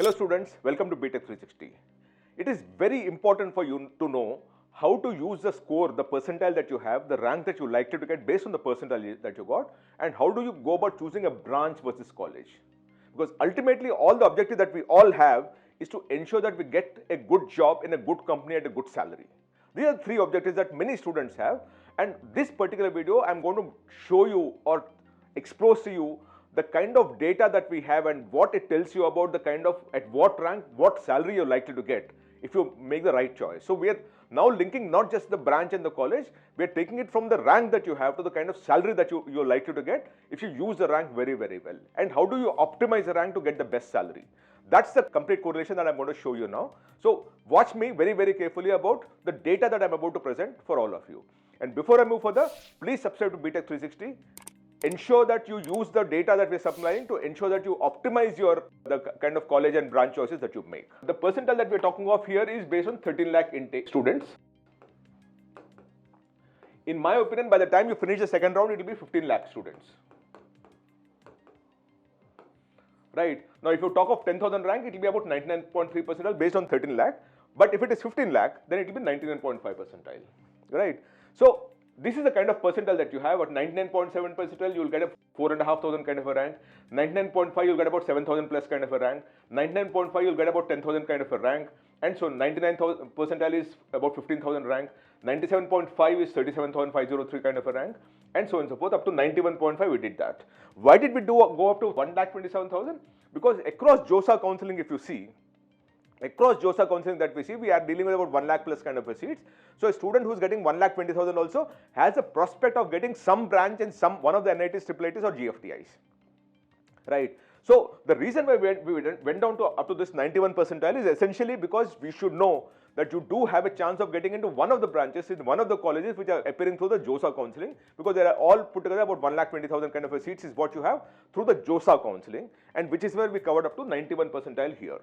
Hello students, welcome to BTech 360. It is very important for you to know how to use the score, the percentile that you have, the rank that you likely to get based on the percentile that you got, and how do you go about choosing a branch versus college. Because ultimately all the objective that we all have is to ensure that we get a good job in a good company at a good salary. These are three objectives that many students have, and this particular video I am going to show you or expose to you the kind of data that we have and what it tells you about the kind of at what rank, what salary you're likely to get if you make the right choice. So we are now linking not just the branch and the college, we are taking it from the rank that you have to the kind of salary that you're likely to get if you use the rank very, very well. And how do you optimize the rank to get the best salary? That's the complete correlation that I'm going to show you now. So watch me very, very carefully about the data that I'm about to present for all of you. And before I move further, please subscribe to BTech 360. Ensure that you use the data that we're supplying to ensure that you optimize the kind of college and branch choices that you make. The percentile that we're talking of here is based on 13 lakh intake students. In my opinion, by the time you finish the second round, it will be 15 lakh students. Right. Now, if you talk of 10,000 rank, it will be about 99.3 percentile based on 13 lakh. But if it is 15 lakh, then it will be 99.5 percentile. Right. So this is the kind of percentile that you have. At 99.7 percentile, you will get a 4,500 kind of a rank. 99.5, you'll get about 7,000 plus kind of a rank. 99.5, you'll get about 10,000 kind of a rank. And so 99,000 percentile is about 15,000 rank. 97.5 is 37,503 kind of a rank. And so on and so forth. Up to 91.5, we did that. Why did we go up to 1,27,000? Because across JoSAA Counselling, if you see, across JoSAA Counselling that we see, we are dealing with about 1 lakh plus kind of a seats. So a student who's getting 1,20,000 also has a prospect of getting some branch in one of the NITs, IIITs or GFTIs. Right. So the reason why we went down to up to this 91 percentile is essentially because we should know that you do have a chance of getting into one of the branches in one of the colleges which are appearing through the JoSAA Counselling, because they are all put together about 1,20,000 kind of a seats is what you have through the JoSAA Counselling, and which is where we covered up to 91 percentile here.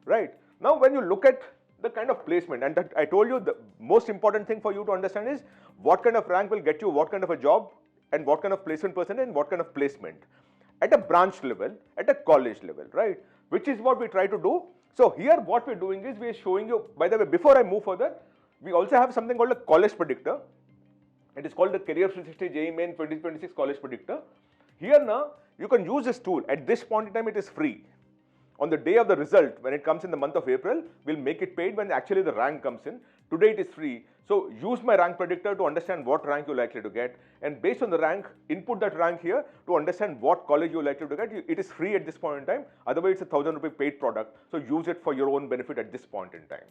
Right. Now, when you look at the kind of placement, and that I told you the most important thing for you to understand is what kind of rank will get you what kind of a job and what kind of placement percentage and what kind of placement at a branch level, at a college level, right? Which is what we try to do. So here what we're doing is we're showing you, by the way, before I move further, we also have something called a college predictor. It is called the Career 360 JEE Main 2026 College Predictor. Here now, you can use this tool. At this point in time, it is free. On the day of the result, when it comes in the month of April, we'll make it paid when actually the rank comes in. Today it is free. So use my rank predictor to understand what rank you're likely to get. And based on the rank, input that rank here to understand what college you're likely to get. It is free at this point in time. Otherwise, it's a 1,000 rupee paid product. So use it for your own benefit at this point in time.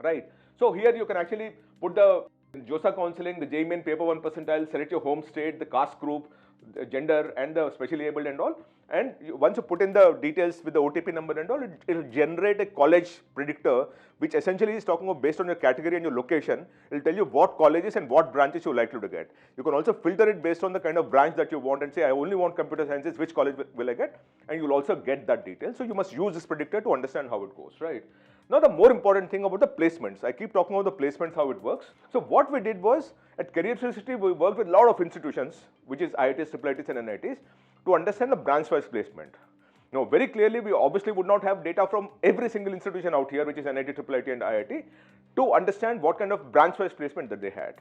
Right. So here you can actually put the JoSAA Counselling, the JEE Main paper 1 percentile, select your home state, the caste group, the gender and the specially abled and all, and once you put in the details with the OTP number and all, it will generate a college predictor which essentially is talking about based on your category and your location. It will tell you what colleges and what branches you're likely to get. You can also filter it based on the kind of branch that you want and say I only want computer sciences, which college will I get, and you'll also get that detail. So you must use this predictor to understand how it goes, right? Now the more important thing about the placements, I keep talking about the placements, how it works. So what we did was at Career 360 we worked with a lot of institutions, which is IITs, IIITs and NITs, to understand the branch-wise placement. Now very clearly we obviously would not have data from every single institution out here, which is NIT, IIIT and IIT, to understand what kind of branch-wise placement that they had.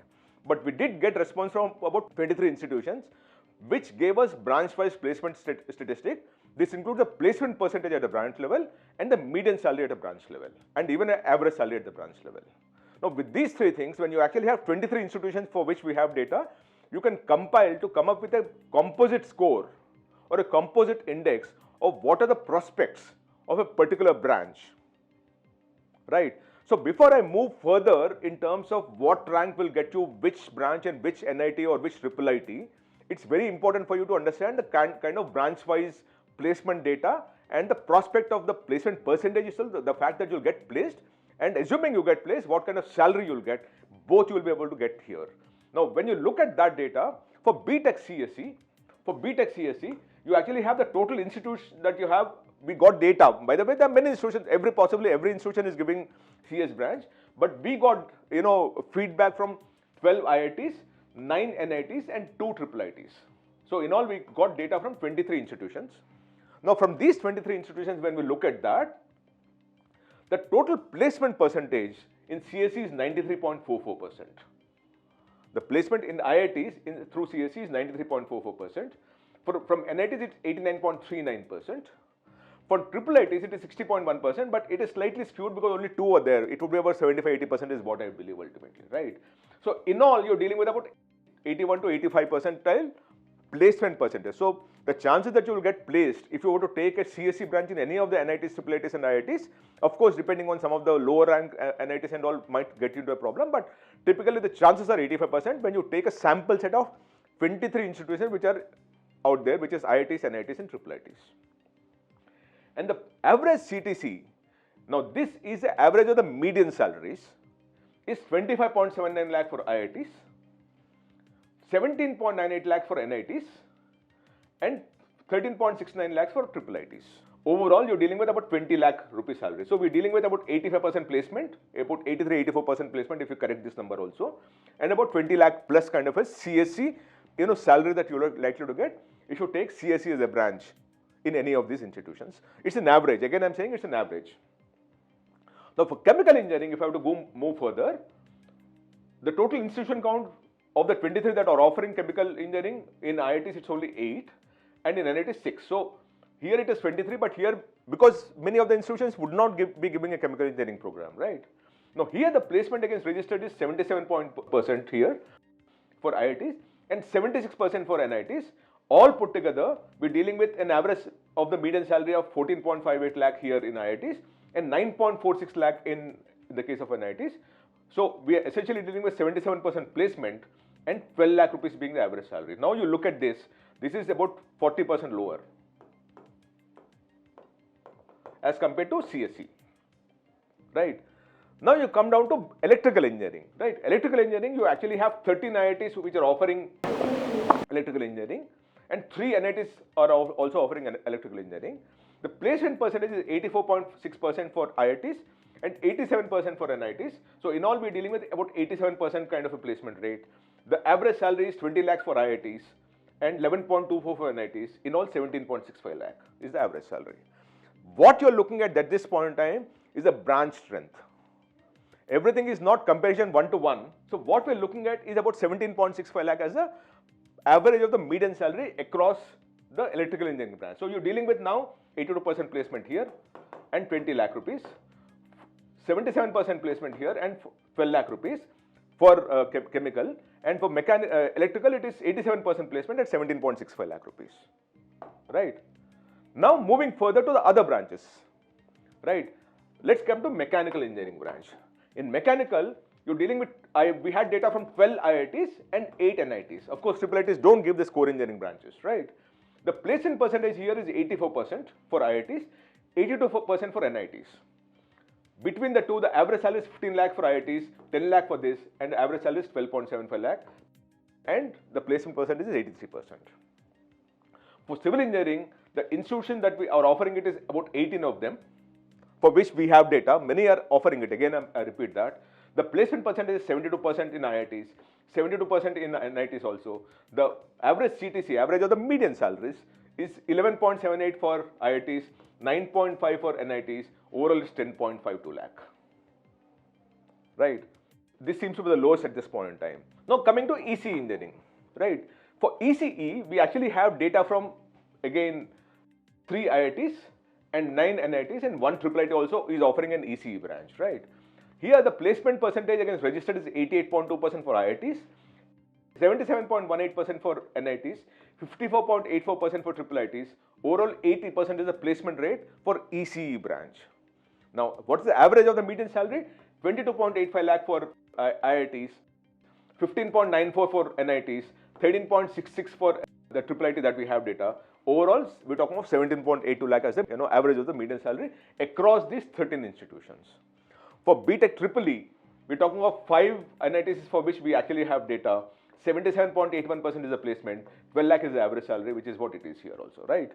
But we did get response from about 23 institutions, which gave us branch-wise placement statistic. This includes the placement percentage at the branch level and the median salary at the branch level and even an average salary at the branch level. Now with these three things, when you actually have 23 institutions for which we have data, you can compile to come up with a composite score or a composite index of what are the prospects of a particular branch, right? So before I move further in terms of what rank will get you which branch and which NIT or which IIIT, it's very important for you to understand the kind of branch-wise placement data and the prospect of the placement percentage is still the fact that you'll get placed, and assuming you get placed, what kind of salary you'll get, both you will be able to get here. Now, when you look at that data, for BTech CSE, you actually have the total institutes that you have. We got data. By the way, there are many institutions, possibly every institution is giving CS branch, but we got, feedback from 12 IITs, 9 NITs and 2 IIITs. So in all, we got data from 23 institutions. Now from these 23 institutions, when we look at that, the total placement percentage in CSE is 93.44%. The placement in IITs through CSE is 93.44%. From NITs, it's 89.39%. For IIITs, it is 60.1%, but it is slightly skewed because only 2 are there. It would be about 75-80% is what I believe ultimately, right? So in all, you're dealing with about 81 to 85 percentile placement percentage. So the chances that you will get placed if you were to take a CSE branch in any of the NITs, IIITs and IITs, of course, depending on some of the lower rank NITs and all might get you into a problem, but typically the chances are 85% when you take a sample set of 23 institutions which are out there, which is IITs, NITs and IIITs. And the average CTC, now this is the average of the median salaries, is 25.79 lakh for IITs, 17.98 lakh for NITs and 13.69 lakhs for IIITs. Overall, you're dealing with about 20 lakh rupee salary. So we're dealing with about 85% placement, about 83-84% placement if you correct this number also, and about 20 lakh plus kind of a CSE, salary that you're likely to get if you take CSE as a branch in any of these institutions. It's an average. Again, I'm saying it's an average. Now for chemical engineering, if I have to move further, the total institution count of the 23 that are offering chemical engineering, in IITs it's only 8 and in NIT 6. So here it is 23, but here because many of the institutions would not be giving a chemical engineering program, right? Now here the placement against registered is 77% here for IITs and 76% for NITs. All put together, we're dealing with an average of the median salary of 14.58 lakh here in IITs and 9.46 lakh in the case of NITs. So we are essentially dealing with 77% placement and 12 lakh rupees being the average salary. Now you look at this is about 40% lower as compared to CSE, right? Now you come down to electrical engineering, right? Electrical engineering, you actually have 13 IITs which are offering electrical engineering and 3 NITs are also offering electrical engineering. The placement percentage is 84.6% for IITs and 87% for NITs. So in all, we're dealing with about 87% kind of a placement rate. The average salary is 20 lakhs for IITs and 11.24 for NITs. In all, 17.65 lakh is the average salary. What you're looking at this point in time is a branch strength. Everything is not comparison 1-to-1. So what we're looking at is about 17.65 lakh as the average of the median salary across the electrical engineering branch. So you're dealing with now 82% placement here and 20 lakh rupees, 77% placement here and 12 lakh rupees for chemical, and for electrical it is 87% placement at 17.65 lakh rupees, right? Now moving further to the other branches, right? Let's come to mechanical engineering branch. In mechanical, you're dealing with, we had data from 12 IITs and 8 NITs. Of course, IIITs don't give the core engineering branches, right? The placement percentage here is 84% for IITs, 82% for NITs. Between the two, the average salary is 15 lakh for IITs, 10 lakh for this, and the average salary is 12.75 lakh, and the placement percentage is 83%. For civil engineering, the institution that we are offering it is about 18 of them, for which we have data. Many are offering it. Again, I repeat that. The placement percentage is 72% in IITs, 72% in NITs also. The average CTC, average of the median salaries, is 11.78 for IITs, 9.5 for NITs, overall is 10.52 lakh. Right? This seems to be the lowest at this point in time. Now coming to ECE engineering, right? For ECE, we actually have data from, again, 3 IITs and 9 NITs and 1 IIIT also is offering an ECE branch, right? Here the placement percentage against registered is 88.2% for IITs, 77.18% for NITs, 54.84% for IIITs, overall 80% is the placement rate for ECE branch. Now, what is the average of the median salary? 22.85 lakh for IITs, 15.94 for NITs, 13.66 for the IIIT that we have data. Overall, we're talking of 17.82 lakh as the average of the median salary across these 13 institutions. For BTech EEE, we're talking of 5 NITs for which we actually have data. 77.81% is the placement, 12 lakh is the average salary, which is what it is here also, right?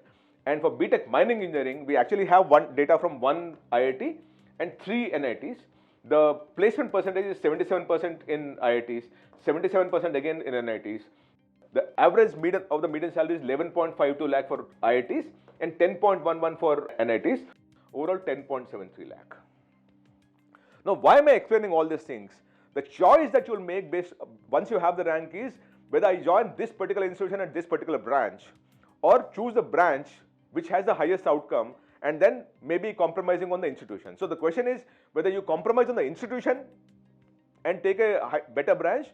And for BTech mining engineering, we actually have data from 1 IIT and 3 NITs. The placement percentage is 77% in IITs, 77% again in NITs. The average median salary is 11.52 lakh for IITs and 10.11 for NITs, overall 10.73 lakh. Now, why am I explaining all these things? The choice that you will make based once you have the rank is whether I join this particular institution at this particular branch, or choose the branch which has the highest outcome and then maybe compromising on the institution. So the question is whether you compromise on the institution and take a better branch,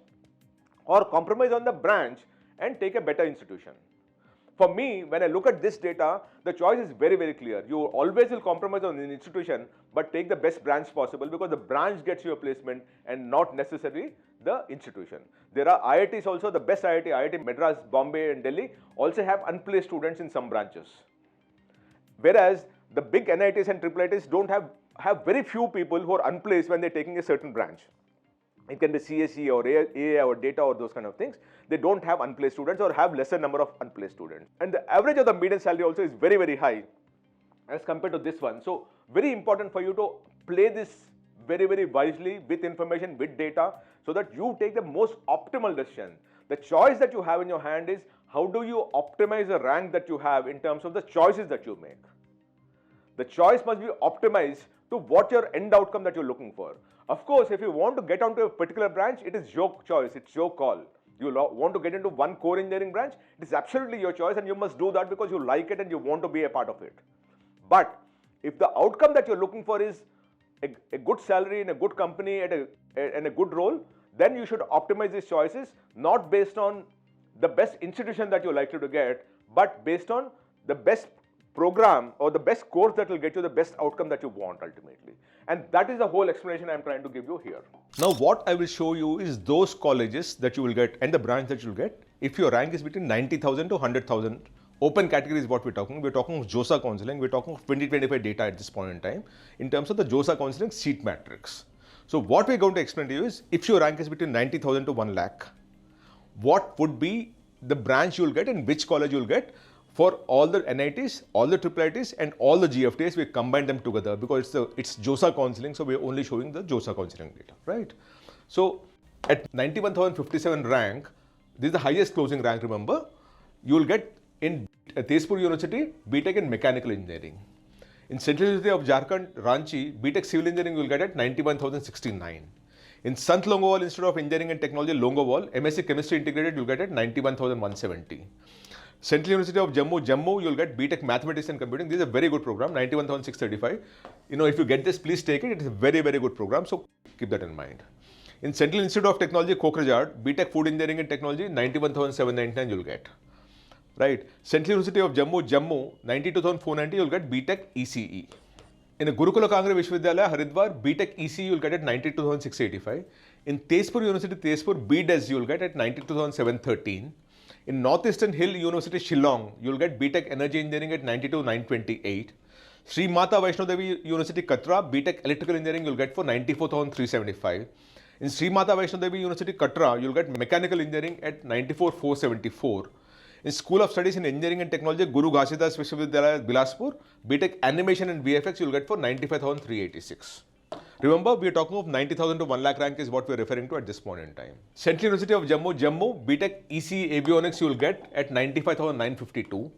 or compromise on the branch and take a better institution. For me, when I look at this data, the choice is very, very clear. You always will compromise on an institution, but take the best branch possible, because the branch gets you a placement and not necessarily the institution. There are IITs also, the best IIT Madras, Bombay and Delhi also have unplaced students in some branches. Whereas the big NITs and IIITs don't have very few people who are unplaced when they're taking a certain branch. It can be CSE or AA or data or those kind of things. They don't have unplaced students or have lesser number of unplaced students. And the average of the median salary also is very, very high as compared to this one. So very important for you to play this very, very wisely with information, with data, so that you take the most optimal decision. The choice that you have in your hand is how do you optimize the rank that you have in terms of the choices that you make. The choice must be optimized to what your end outcome that you're looking for. Of course, if you want to get onto a particular branch, it is your choice, it's your call. You want to get into one core engineering branch, it is absolutely your choice, and you must do that because you like it and you want to be a part of it. But if the outcome that you're looking for is a good salary in a good company and a good role, then you should optimize these choices, not based on the best institution that you're likely to get, but based on the best program or the best course that will get you the best outcome that you want ultimately. And that is the whole explanation I'm trying to give you here. Now, what I will show you is those colleges that you will get and the branch that you will get if your rank is between 90,000 to 100,000. Open category is what we're talking. We're talking of JoSAA Counselling. We're talking of 2025 data at this point in time in terms of the JoSAA Counselling seat matrix. So what we're going to explain to you is if your rank is between 90,000 to 1 lakh, what would be the branch you'll get and which college you'll get for all the NITs, all the IIITs and all the GFTIs. We combine them together because it's JoSAA Counselling, so we're only showing the JoSAA Counselling data, right? So at 91,057 rank, this is the highest closing rank, remember. You'll get in Tezpur University, BTech in Mechanical Engineering. In Central University of Jharkhand, Ranchi, BTech Civil Engineering you'll get at 91,069. In Sant Longowal Institute of Engineering and Technology, Longowal, MSc Chemistry Integrated you'll get at 91,170. Central University of Jammu, you'll get BTech Mathematics and Computing. This is a very good program, 91,635. If you get this, please take it. It is a very, very good program, so keep that in mind. In Central Institute of Technology, Kokrajhar, BTech Food Engineering and Technology, 91,799 you'll get. Right. Central University of Jammu, 92,490 you'll get BTech ECE. In a Gurukula Kangra Vishwavidyalaya, Haridwar, BTech ECE you'll get at 92,685. In Tezpur University, Tezpur, BDes you'll get at 92,713. In Northeastern Hill University, Shillong, you'll get BTech Energy Engineering at 92,928. Sri Mata Vaishno Devi University, Katra, BTech Electrical Engineering you'll get for 94,375. In Sri Mata Vaishno Devi University, Katra, you'll get Mechanical Engineering at 94,474. In School of Studies in Engineering and Technology, Guru Ghasidas Vishwavidyalaya, Bilaspur, BTech Animation and VFX you'll get for 95,386. Remember, we are talking of 90,000 to 1 lakh rank is what we are referring to at this point in time. Central University of Jammu, BTech EC Avionics you will get at 95,952.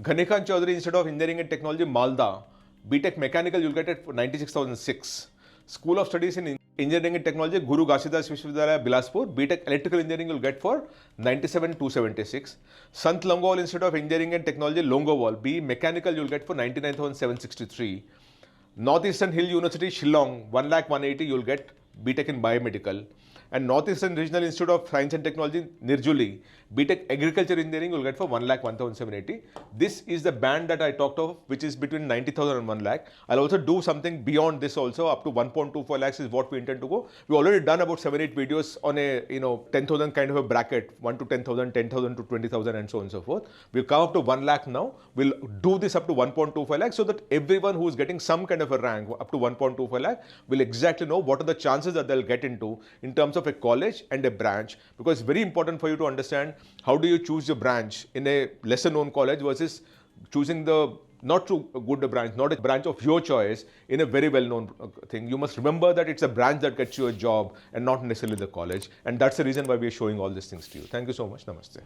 Ghanikhan Chaudhary Institute of Engineering and Technology, Malda, BTech Mechanical you will get at 96,006. School of Studies in Engineering and Technology, Guru Ghasidas Vishwavidyalaya, Bilaspur, BTech Electrical Engineering you will get for 97,276. Sant Longowal Institute of Engineering and Technology, Longowal, BE Mechanical you will get for 99,763. Northeastern Hill University, Shillong, 1,180,000 you will get BTech in Biomedical. And Northeastern Regional Institute of Science and Technology, Nirjuli, BTech Agriculture Engineering you will get for 1,01,780. This is the band that I talked of, which is between 90,000 and 1 lakh. I'll also do something beyond this also, up to 1.24 lakhs is what we intend to go. We've already done about 7-8 videos on a 10,000 kind of a bracket, 1 to 10,000, 10,000 to 20,000 and so on and so forth. We'll come up to 1 lakh now. We'll do this up to 1.25 lakhs so that everyone who is getting some kind of a rank up to 1.25 lakh will exactly know what are the chances that they'll get into in terms of a college and a branch, because it's very important for you to understand how do you choose your branch in a lesser known college versus choosing the not too good branch, not a branch of your choice in a very well known thing. You must remember that it's a branch that gets you a job and not necessarily the college, and that's the reason why we are showing all these things to you. Thank you so much. Namaste.